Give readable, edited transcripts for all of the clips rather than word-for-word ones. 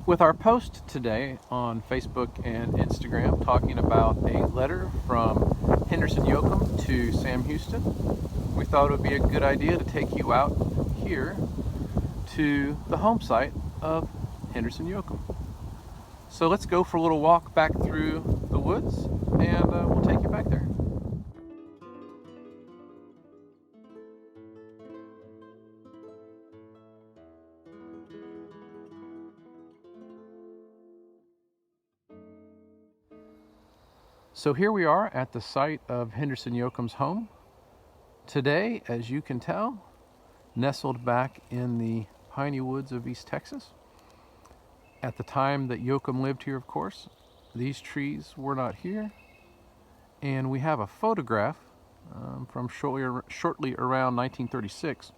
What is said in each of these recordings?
with our post today on Facebook and Instagram talking about a letter from Henderson Yoakum to Sam Houston, we thought it would be a good idea to take you out here to the home site of Henderson Yoakum. So let's go for a little walk back through the woods and we'll take you back there. So here we are at the site of Henderson Yoakum's home. Today, as you can tell, nestled back in the piney woods of East Texas. At the time that Yoakum lived here, of course, these trees were not here. And we have a photograph from shortly around 1936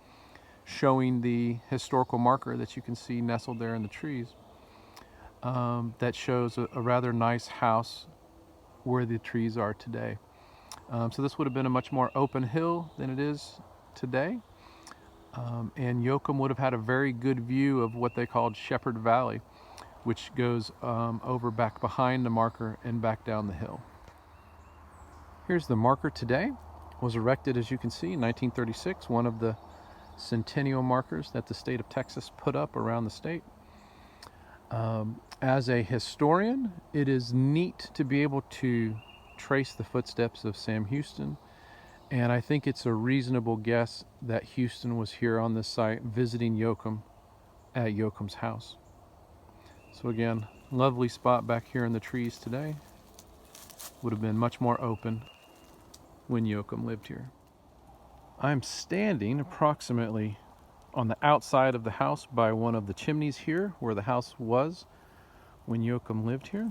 showing the historical marker that you can see nestled there in the trees that shows a rather nice house where the trees are today. So this would have been a much more open hill than it is today. And Yoakum would have had a very good view of what they called Shepherd Valley, which goes over back behind the marker and back down the hill. Here's the marker today. It was erected, as you can see, in 1936, one of the centennial markers that the state of Texas put up around the state. As a historian, it is neat to be able to trace the footsteps of Sam Houston, and I think it's a reasonable guess that Houston was here on this site visiting Yoakum at Yoakum's house. So again, lovely spot back here in the trees today. Would have been much more open when Yoakum lived here. I'm standing approximately on the outside of the house by one of the chimneys here where the house was when Yoakum lived here.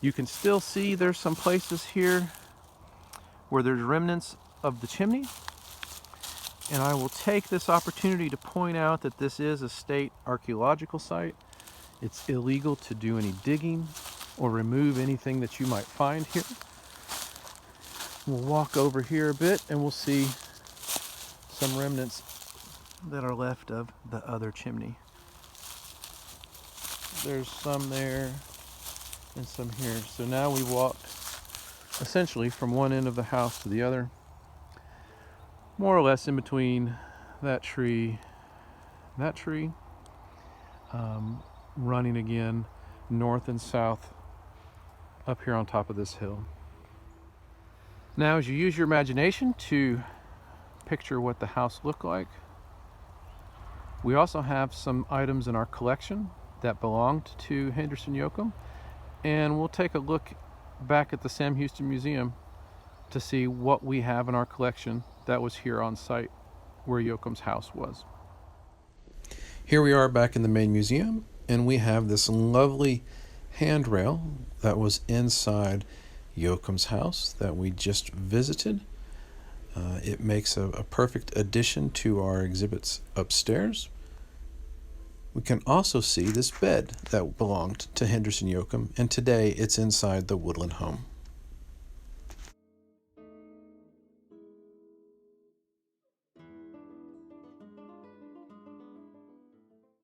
You can still see there's some places here where there's remnants of the chimney. And I will take this opportunity to point out that this is a state archaeological site. It's illegal to do any digging or remove anything that you might find here. We'll walk over here a bit and we'll see some remnants that are left of the other chimney. There's some there and some here. So now we walked essentially from one end of the house to the other, more or less in between that tree and that tree, running again north and south up here on top of this hill. Now, as you use your imagination to picture what the house looked like, we also have some items in our collection that belonged to Henderson Yoakum, and we'll take a look back at the Sam Houston Museum to see what we have in our collection that was here on site where Yoakum's house was. Here we are back in the main museum, and we have this lovely handrail that was inside Yoakum's house that we just visited. It makes a perfect addition to our exhibits upstairs. We can also see this bed that belonged to Henderson Yoakum, and today it's inside the Woodland home.